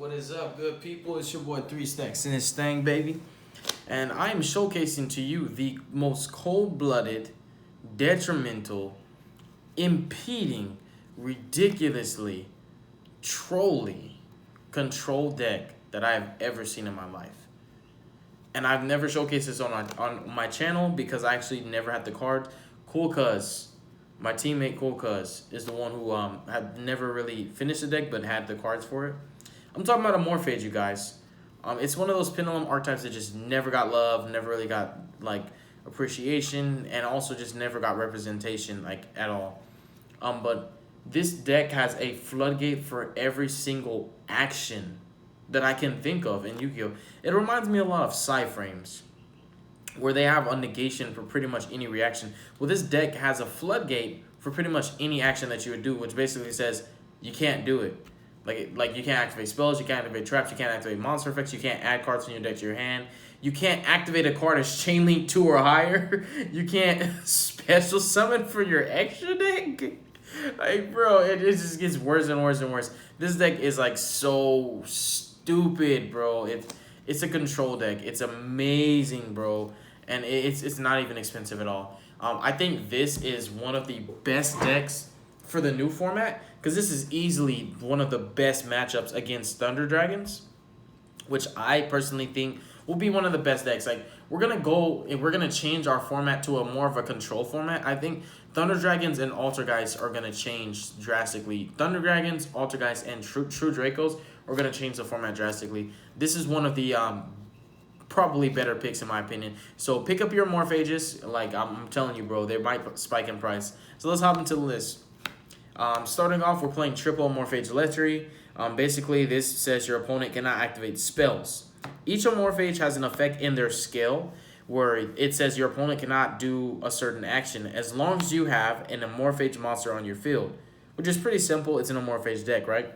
What is up, good people? It's your boy 3 Stacks in this thing, baby. And I am showcasing to you the most cold-blooded, detrimental, impeding, ridiculously, trolly control deck that I have ever seen in my life. And I've never showcased this on my channel because I actually never had the cards. Cool Cuz, my teammate Cool Cuz, is the one who had never really finished the deck but had the cards for it. I'm talking about Amorphage, you guys. It's one of those pendulum archetypes that just never got love, never really got like appreciation, and also just never got representation like at all. But this deck has a floodgate for every single action that I can think of in Yu-Gi-Oh! It reminds me a lot of Psy-frames, where they have a negation for pretty much any reaction. Well, this deck has a floodgate for pretty much any action that you would do, which basically says you can't do it. Like you can't activate spells, you can't activate traps, you can't activate monster effects, you can't add cards from your deck to your hand. You can't activate a card as Chain Link 2 or higher. You can't special summon for your extra deck. Like, bro, it just gets worse and worse and worse. This deck is like so stupid, bro. It's a control deck. It's amazing, bro. And it's not even expensive at all. I think this is one of the best decks for the new format, because this is easily one of the best matchups against Thunder Dragons, which I personally think will be one of the best decks. Like, we're gonna change our format to a more of a control format. I think Thunder Dragons and Altergeist are gonna change drastically. Thunder Dragons, Altergeist, and True Dracos are gonna change the format drastically. This is one of the probably better picks in my opinion. So pick up your Morphages. Like, I'm telling you, bro, they might spike in price. So let's hop into the list. Starting off, we're playing triple Amorphage Lechery. Basically, this says your opponent cannot activate spells. Each Amorphage has an effect in their skill where it says your opponent cannot do a certain action as long as you have an Amorphage monster on your field, which is pretty simple. It's an Amorphage deck, right?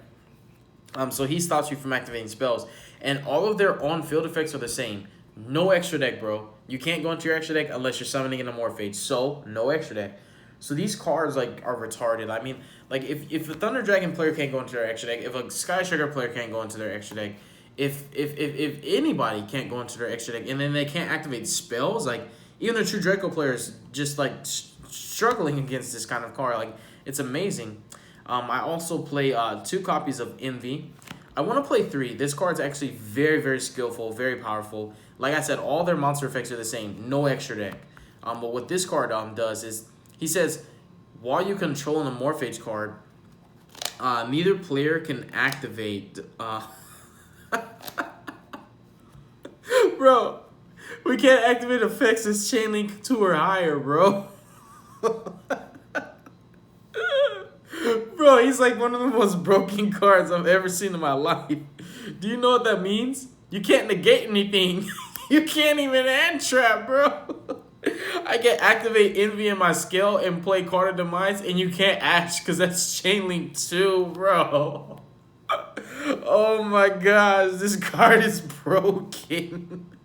So he stops you from activating spells. And all of their on-field effects are the same. No extra deck, bro. You can't go into your extra deck unless you're summoning an Amorphage. So, no extra deck. So these cards like are retarded. I mean, like if a Thunder Dragon player can't go into their extra deck, if a Sky Sugar player can't go into their extra deck, if anybody can't go into their extra deck, and then they can't activate spells, like even the True Draco players just like struggling against this kind of card. Like, it's amazing. I also play 2 copies of Envy. I want to play 3. This card's actually very, very skillful, very powerful. Like I said, all their monster effects are the same. No extra deck. But what this card does is, he says, while you control an Amorphage card, neither player can activate... Bro, we can't activate effects as Chain Link 2 or higher, bro. Bro, he's like one of the most broken cards I've ever seen in my life. Do you know what that means? You can't negate anything. You can't even hand trap, bro. I can activate Envy in my skill and play Card of Demise, and you can't Ash because that's Chain Link 2, bro. Oh my gosh, this card is broken.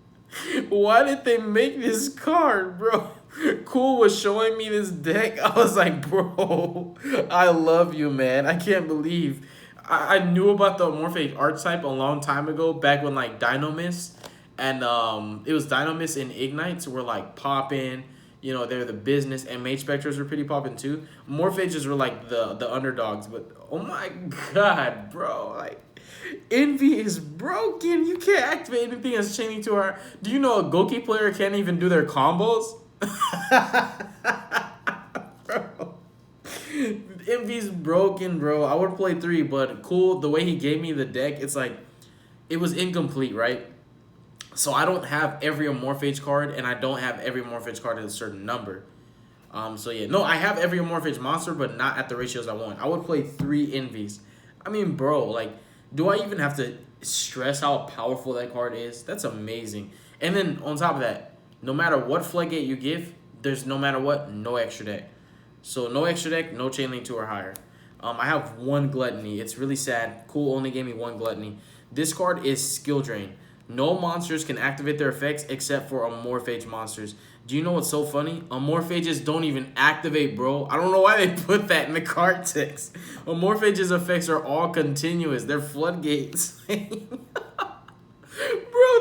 Why did they make this card, bro? Cool was showing me this deck. I was like, bro, I love you, man. I can't believe. I knew about the Amorphage archetype a long time ago, back when like Dynamis and it was Dynamis and Ignites were like popping. You know, they're the business, and Mage Spectres were pretty popping too. Morphages were like the underdogs, but oh my god, bro, like Envy is broken. You can't activate anything as chaining to her. Do you know a Goki player can't even do their combos? Bro. Envy's broken, bro. I would play 3, but cool, the way he gave me the deck, it's like it was incomplete, right? So I don't have every Amorphage card, and I don't have every Amorphage card at a certain number. So yeah, no, I have every Amorphage monster, but not at the ratios I want. I would play 3 Envies. I mean, bro, like, do I even have to stress how powerful that card is? That's amazing. And then on top of that, no matter what Floodgate you give, there's no matter what, no extra deck. So no extra deck, no Chain Link 2 or higher. I have 1 Gluttony. It's really sad. Cool only gave me 1 Gluttony. This card is Skill Drain. No monsters can activate their effects except for Amorphage monsters. Do you know what's so funny? Amorphages don't even activate, bro. I don't know why they put that in the card text. Amorphage's effects are all continuous. They're floodgates. Bro,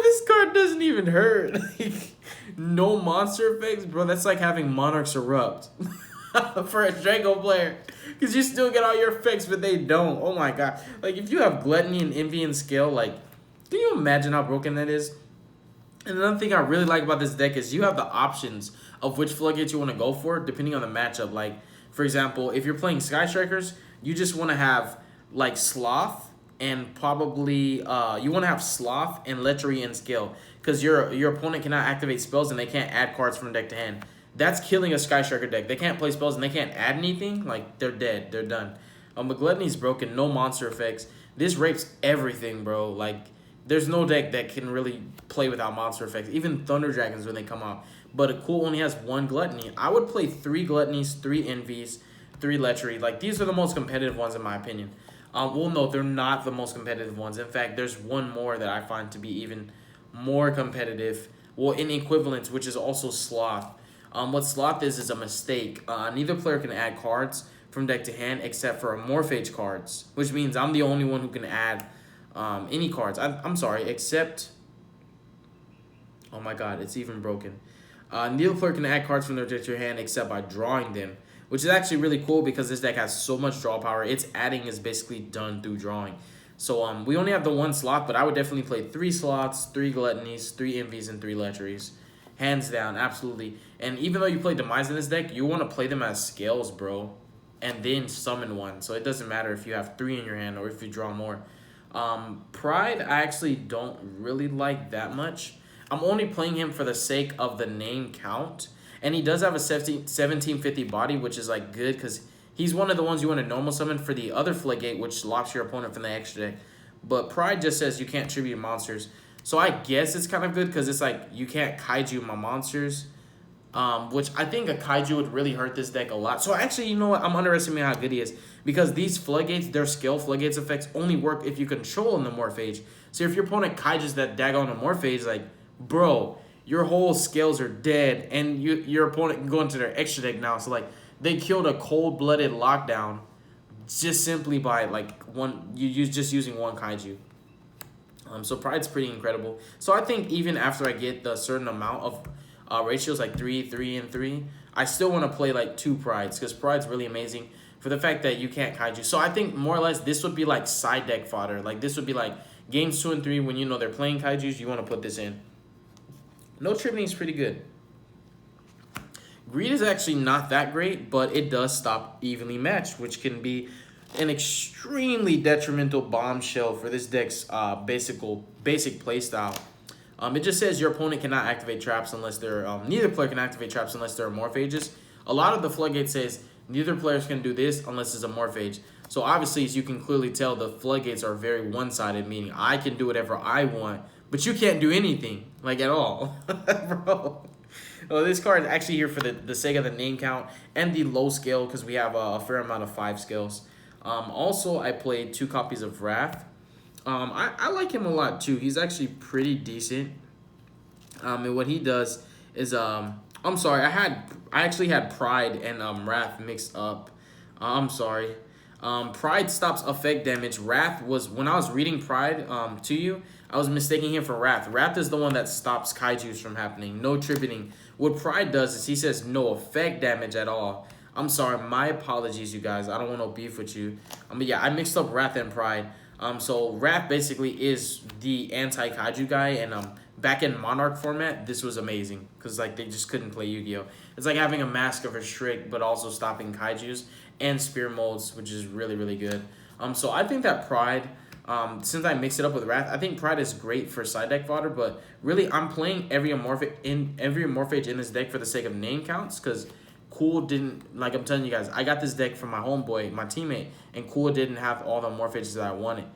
this card doesn't even hurt. Like, no monster effects, bro. That's like having Monarchs Erupt for a Draco player. Because you still get all your effects, but they don't. Oh my god. Like, if you have Gluttony and Envy and Scale, like, can you imagine how broken that is? And another thing I really like about this deck is you have the options of which Floodgates you want to go for, depending on the matchup. Like, for example, if you're playing Sky Strikers, you just want to have, like, Sloth and probably you want to have Sloth and Lechery and Scale, because your opponent cannot activate spells and they can't add cards from deck to hand. That's killing a Sky Striker deck. They can't play spells and they can't add anything. Like, they're dead. They're done. But Gluttony's broken. No monster effects. This rapes everything, bro. Like, there's no deck that can really play without monster effects. Even Thunder Dragons when they come out. But a Cool only has 1 Gluttony. I would play 3 Gluttonies, 3 Envies, 3 Lechery. Like, these are the most competitive ones in my opinion. Well, no, they're not the most competitive ones. In fact, there's one more that I find to be even more competitive. Well, in equivalence, which is also Sloth. What Sloth is a mistake. Neither player can add cards from deck to hand except for Amorphage cards, which means I'm the only one who can add any cards. I'm sorry, except... Oh my god, it's even broken. Neither player can add cards from their deck to your hand except by drawing them, which is actually really cool because this deck has so much draw power. Its adding is basically done through drawing. So we only have the 1 Sloth, but I would definitely play 3 Sloths, 3 Gluttonies, 3 Envies, and 3 Lecheries. Hands down, absolutely. And even though you play Demise in this deck, you want to play them as Scales, bro, and then summon one. So it doesn't matter if you have 3 in your hand or if you draw more. Pride, I actually don't really like that much. I'm only playing him for the sake of the name count. And he does have a 1750 body, which is, like, good because he's one of the ones you want to normal summon for the other Floodgate, which locks your opponent from the extra deck. But Pride just says you can't tribute monsters. So I guess it's kind of good because it's like you can't kaiju my monsters. Which I think a kaiju would really hurt this deck a lot. So actually, you know what? I'm underestimating how good he is. Because these Floodgates, their Scale Floodgates effects only work if you control an Amorphage. So if your opponent kaijus that daggone Amorphage, like, bro, your whole Scales are dead. And your opponent can go into their extra deck now. So, like, they killed a cold-blooded lockdown just simply by, like, just using 1 kaiju. So Pride's pretty incredible. So I think even after I get the certain amount of ratios, like 3, 3, and 3, I still want to play like 2 Prides because Pride's really amazing for the fact that you can't kaiju. So I think more or less this would be like side deck fodder. Like this would be like games 2 and 3 when you know they're playing kaijus, you want to put this in. No tripping is pretty good. Greed is actually not that great, but it does stop evenly matched, which can be an extremely detrimental bombshell for this deck's basic playstyle. It just says your opponent cannot activate traps unless they're neither player can activate traps unless they're Amorphages. A lot of the Floodgate says neither players can do this unless it's Amorphage. So obviously, as you can clearly tell, the Floodgates are very one-sided, meaning I can do whatever I want, but you can't do anything, like, at all. Bro. Well, this card is actually here for the sake of the name count and the low scale because we have a fair amount of 5 scales. Also, I played 2 copies of Wrath. I like him a lot too. He's actually pretty decent. And what he does is I'm sorry, I actually had Pride and Wrath mixed up. I'm sorry. Pride stops effect damage. Wrath was when I was reading Pride to you, I was mistaking him for Wrath. Wrath is the one that stops kaijus from happening. No tributing. What Pride does is he says no effect damage at all. I'm sorry, my apologies, you guys. I don't want no beef with you. But yeah, I mixed up Wrath and Pride. So Wrath basically is the anti-kaiju guy, and back in Monarch format, this was amazing because like they just couldn't play Yu-Gi-Oh. It's like having a Mask of Restrict, but also stopping kaijus and spear molds, which is really really good. So I think that Pride, since I mixed it up with Wrath, I think Pride is great for side deck fodder. But really, I'm playing every Amorphage in this deck for the sake of name counts because Cool didn't, like I'm telling you guys, I got this deck from my homeboy, my teammate, and Cool didn't have all the Amorphages that I wanted.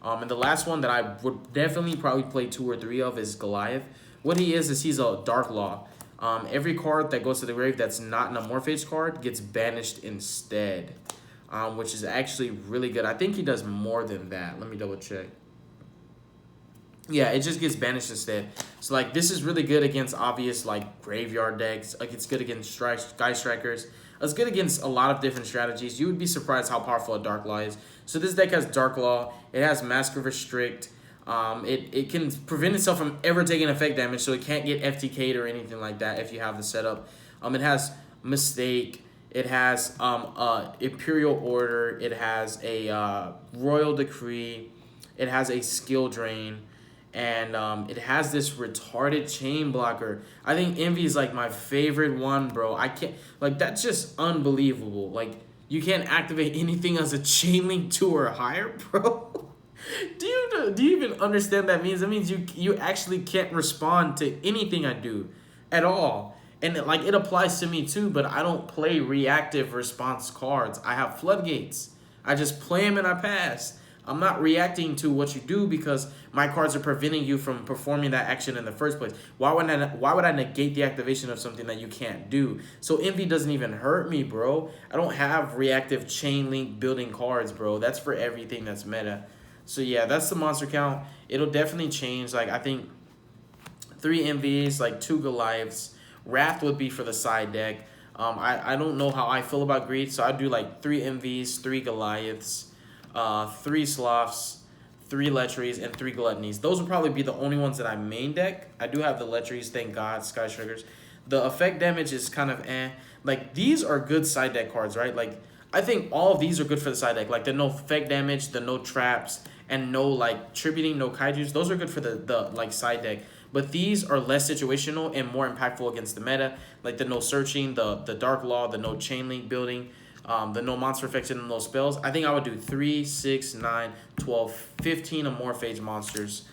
And the last one that I would definitely probably play 2 or 3 of is Goliath. What he is he's a Dark Law. Every card that goes to the grave that's not an Amorphage card gets banished instead, which is actually really good. I think he does more than that. Let me double check. Yeah, it just gets banished instead. So like this is really good against obvious like graveyard decks. Like it's good against sky strikers. It's good against a lot of different strategies. You would be surprised how powerful a Dark Law is. So this deck has Dark Law. It has Mask of Restrict. It can prevent itself from ever taking effect damage, so it can't get FTK'd or anything like that if you have the setup. It has Mistake. It has Imperial Order. It has a Royal Decree. It has a Skill Drain. And it has this retarded chain blocker. I think Envy is like my favorite one, bro. I can't, like, that's just unbelievable. Like, you can't activate anything as a chain link 2 or higher, bro. Do you even understand that means? That means you actually can't respond to anything I do at all. And it applies to me too, but I don't play reactive response cards. I have Floodgates. I just play them and I pass. I'm not reacting to what you do because my cards are preventing you from performing that action in the first place. Why would I negate the activation of something that you can't do? So Envy doesn't even hurt me, bro. I don't have reactive chain link building cards, bro. That's for everything that's meta. So yeah, that's the monster count. It'll definitely change. Like I think 3 MVs, like 2 Goliaths. Wrath would be for the side deck. I don't know how I feel about Greed, so I do like 3 MVs, 3 Goliaths, 3 Sloths, 3 Lecheries, and 3 Gluttonies. Those would probably be the only ones that I main deck. I do have the Lecheries, thank God, Sky Triggers. The effect damage is kind of eh. Like, these are good side deck cards, right? Like, I think all of these are good for the side deck. Like, the no effect damage, the no traps, and no, like, tributing, no kaijus. Those are good for the like, side deck. But these are less situational and more impactful against the meta. Like, the no searching, the Dark Law, the no chain link building, the no monster affection and no spells. I think I would do 3, 6, 9, 12, 15 Amorphage monsters.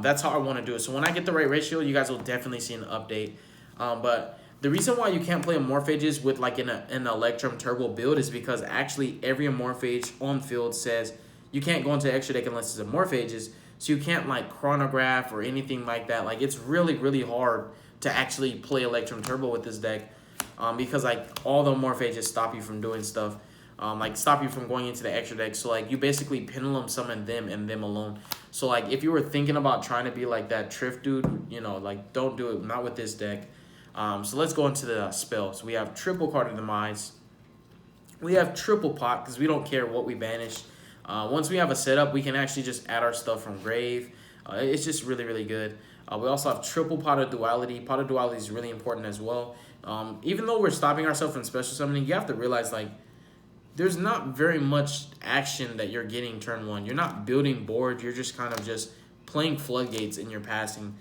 That's how I want to do it. So when I get the right ratio, you guys will definitely see an update. But the reason why you can't play Amorphages with like an Electrum Turbo build is because actually every Amorphage on field says you can't go into extra deck unless it's Amorphages. So you can't like chronograph or anything like that. Like it's really, really hard to actually play Electrum Turbo with this deck. Because like all the Amorphages stop you from doing stuff. Like stop you from going into the extra deck. So like you basically pendulum summon them and them alone. So like if you were thinking about trying to be like that Trift dude, you know, like don't do it. Not with this deck. So let's go into the spells. We have triple Card of Demise. We have triple pot because we don't care what we banish. Once we have a setup, we can actually just add our stuff from grave. It's just really, really good. We also have triple Pot of Duality. Pot of Duality is really important as well. Even though we're stopping ourselves from special summoning, you have to realize like there's not very much action that you're getting turn 1. You're not building board. You're just kind of just playing Floodgates in your passing.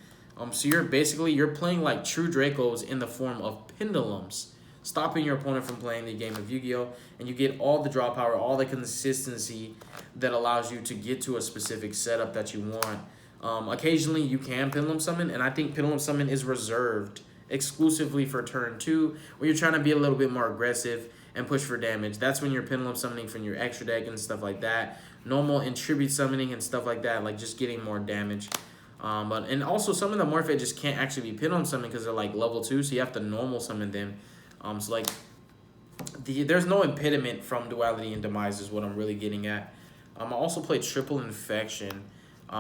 So you're playing like true Dracos in the form of pendulums, stopping your opponent from playing the game of Yu-Gi-Oh! And you get all the draw power, all the consistency that allows you to get to a specific setup that you want. Occasionally you can pendulum summon, and I think pendulum summon is reserved exclusively for turn 2, where you're trying to be a little bit more aggressive and push for damage. That's when you're pendulum summoning from your extra deck and stuff like that. Normal and tribute summoning and stuff like that, like just getting more damage. And also some of the Morphages can't actually be pendulum summoned because they're like level 2, so you have to normal summon them. So like there's no impediment from Duality and Demise is what I'm really getting at. I also play Triple Infection.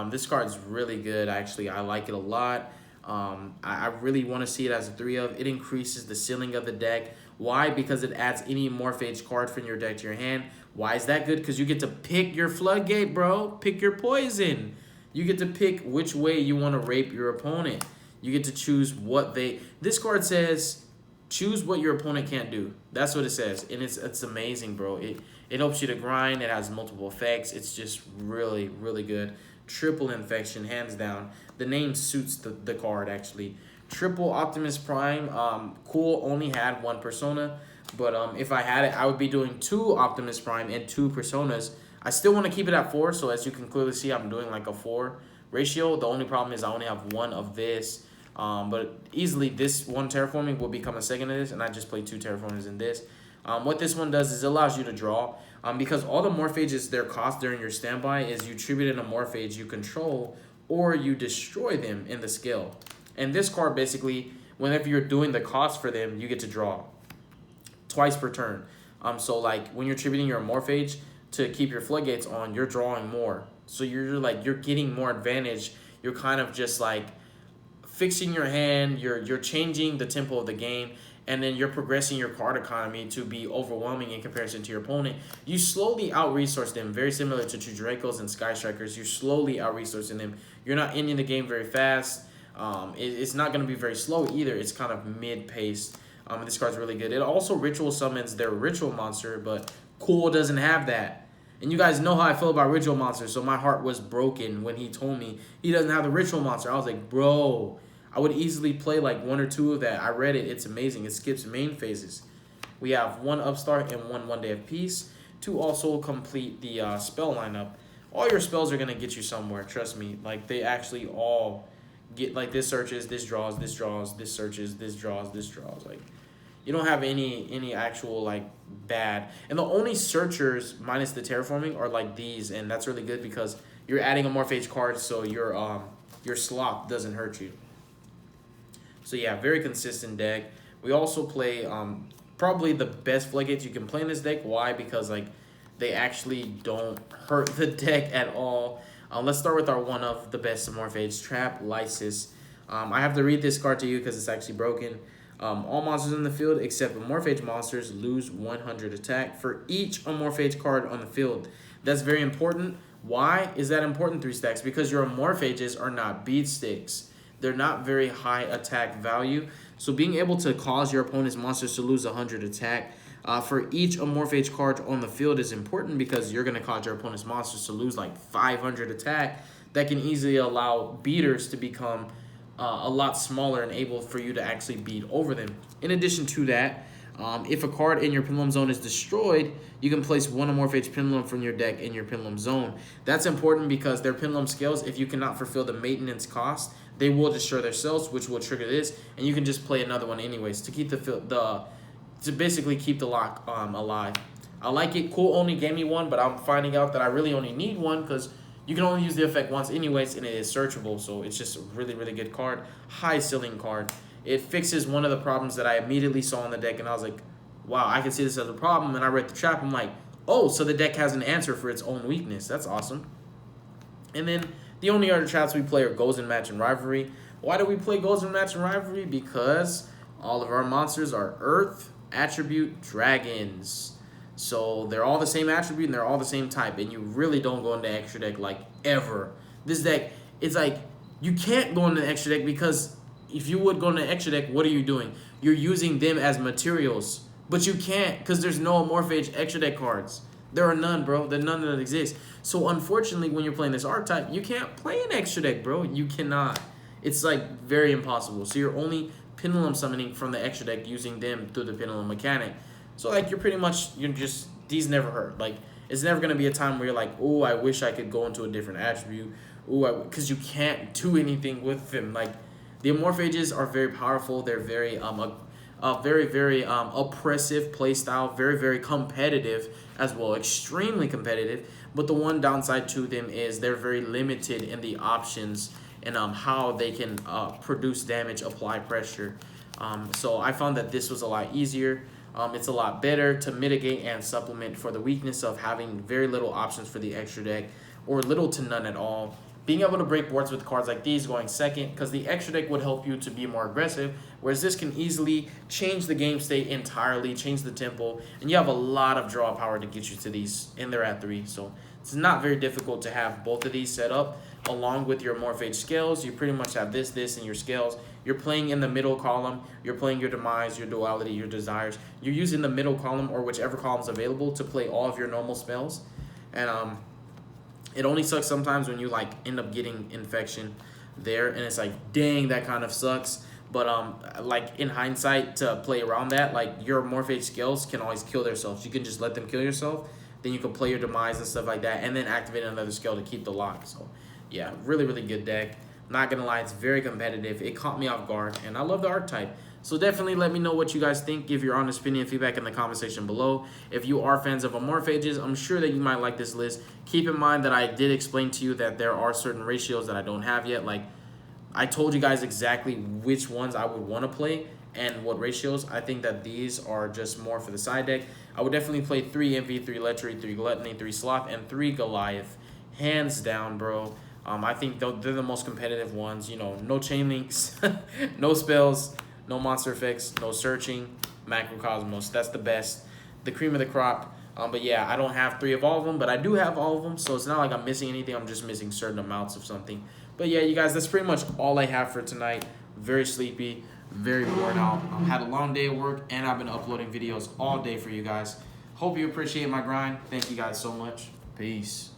This card's really good, actually. I like it a lot. I really want to see it as a 3 of. It increases the ceiling of the deck. Why? Because it adds any Morphage card from your deck to your hand. Why is that good? Because you get to pick your Floodgate, bro. Pick your poison. You get to pick which way you want to rape your opponent. You get to choose what they... This card says, choose what your opponent can't do. That's what it says. And it's amazing, bro. It helps you to grind. It has multiple effects. It's just really, really good. Triple Infection, hands down. The name suits the card, actually. Triple Optimus Prime. Cool, only had 1 persona. But if I had it, I would be doing 2 Optimus Prime and 2 personas. I still want to keep it at 4, so as you can clearly see, I'm doing like a 4 ratio. The only problem is I only have 1 of this. But easily this 1 terraforming will become a second of this, and I just play 2 terraformers in this. What this one does is it allows you to draw. Because all the Morphages, their cost during your standby is you tribute in a Morphage you control, or you destroy them in the skill. And this card basically, whenever you're doing the cost for them, you get to draw twice per turn. So like when you're tributing your Morphage to keep your Floodgates on, you're drawing more. So you're getting more advantage. you're kind of just like fixing your hand, you're changing the tempo of the game, and then you're progressing your card economy to be overwhelming in comparison to your opponent. You slowly out-resource them, very similar to True Dracos and Sky Strikers. You're slowly out-resourcing them. You're not ending the game very fast. It's not going to be very slow either. It's kind of mid-paced. This card's really good. It also ritual summons their ritual monster, but Cool doesn't have that. And you guys know how I feel about ritual monsters, so my heart was broken when he told me he doesn't have the ritual monster. I was like, bro, I would easily play like 1 or 2 of that. I read it. It's amazing. It skips main phases. We have 1 upstart and 1 day of peace to also complete the spell lineup. All your spells are going to get you somewhere. Trust me. Like, they actually all get, like, this searches, this draws, this draws, this searches, this draws, this draws. Like, you don't have any actual, like, bad. And the only searchers minus the terraforming are, like, these. And that's really good because you're adding Amorphage cards, so your slop doesn't hurt you. So, yeah, very consistent deck. We also play probably the best Floodgates you can play in this deck. Why? Because, like, they actually don't hurt the deck at all. Let's start with our one of the best Amorphage, Trap Lysis. I have to read this card to you because it's actually broken. All monsters in the field except Amorphage monsters lose 100 attack for each Amorphage card on the field. That's very important. Why is that important, 3 stacks? Because your Amorphages are not beat sticks. They're not very high attack value. So being able to cause your opponent's monsters to lose 100 attack for each Amorphage card on the field is important because you're going to cause your opponent's monsters to lose like 500 attack. That can easily allow beaters to become a lot smaller and able for you to actually beat over them. In addition to that, if a card in your Pendulum Zone is destroyed, you can place 1 Amorphage Pendulum from your deck in your Pendulum Zone. That's important because their Pendulum scales, if you cannot fulfill the maintenance cost, they will destroy themselves, which will trigger this, and you can just play another one anyways to keep to basically keep the lock alive. I like it. Cool only gave me 1, but I'm finding out that I really only need 1 because you can only use the effect once anyways, and it is searchable, so it's just a really, really good card. High ceiling card. It fixes one of the problems that I immediately saw in the deck, and I was like, wow, I can see this as a problem, and I read the trap. I'm like, oh, so the deck has an answer for its own weakness. That's awesome. And then the only other traps we play are Goals in Match and Rivalry. Why do we play Goals in Match and Rivalry? Because all of our monsters are Earth, Attribute, Dragons. So they're all the same attribute and they're all the same type. And you really don't go into extra deck like ever. This deck, it's like you can't go into extra deck because if you would go into extra deck, what are you doing? You're using them as materials. But you can't because there's no Amorphage extra deck cards. There are none, bro. There are none that exist. So unfortunately, when you're playing this archetype, you can't play an extra deck, bro. You cannot. It's like very impossible. So you're only Pendulum summoning from the extra deck using them through the Pendulum mechanic. So like these never hurt. Like it's never gonna be a time where you're like, oh, I wish I could go into a different attribute. Oh, because you can't do anything with them. Like the Amorphages are very powerful. They're very very oppressive play style. Very, very competitive as well. Extremely competitive. But the one downside to them is they're very limited in the options and how they can produce damage, apply pressure. So I found that this was a lot easier. It's a lot better to mitigate and supplement for the weakness of having very little options for the extra deck or little to none at all. Being able to break boards with cards like these going second because the extra deck would help you to be more aggressive, whereas this can easily change the game state entirely, change the tempo, and you have a lot of draw power to get you to these, and they're at 3. So it's not very difficult to have both of these set up along with your Amorphage scales. You pretty much have this, and your scales. You're playing in the middle column. You're playing your demise, your duality, your desires. You're using the middle column or whichever column is available to play all of your normal spells. And it only sucks sometimes when you like end up getting infection there, and it's like, dang, that kind of sucks. But like in hindsight, to play around that, like your Amorphage scales can always kill themselves. You can just let them kill yourself. Then you can play your demise and stuff like that, and then activate another scale to keep the lock. So yeah, really, really good deck. Not gonna lie, it's very competitive. It caught me off guard, and I love the archetype. So definitely let me know what you guys think. Give your honest opinion and feedback in the comment section below. If you are fans of Amorphages, I'm sure that you might like this list. Keep in mind that I did explain to you that there are certain ratios that I don't have yet. Like, I told you guys exactly which ones I would want to play and what ratios. I think that these are just more for the side deck. I would definitely play 3 Envy, 3 Lechery, 3 Gluttony, 3 Sloth, and 3 Goliath. Hands down, bro. I think they're the most competitive ones. You know, no chain links, no spells, no monster effects, no searching, macrocosmos. That's the best, the cream of the crop. But yeah, I don't have 3 of all of them, but I do have all of them. So it's not like I'm missing anything. I'm just missing certain amounts of something. But yeah, you guys, that's pretty much all I have for tonight. Very sleepy, very worn out. I've had a long day of work, and I've been uploading videos all day for you guys. Hope you appreciate my grind. Thank you guys so much. Peace.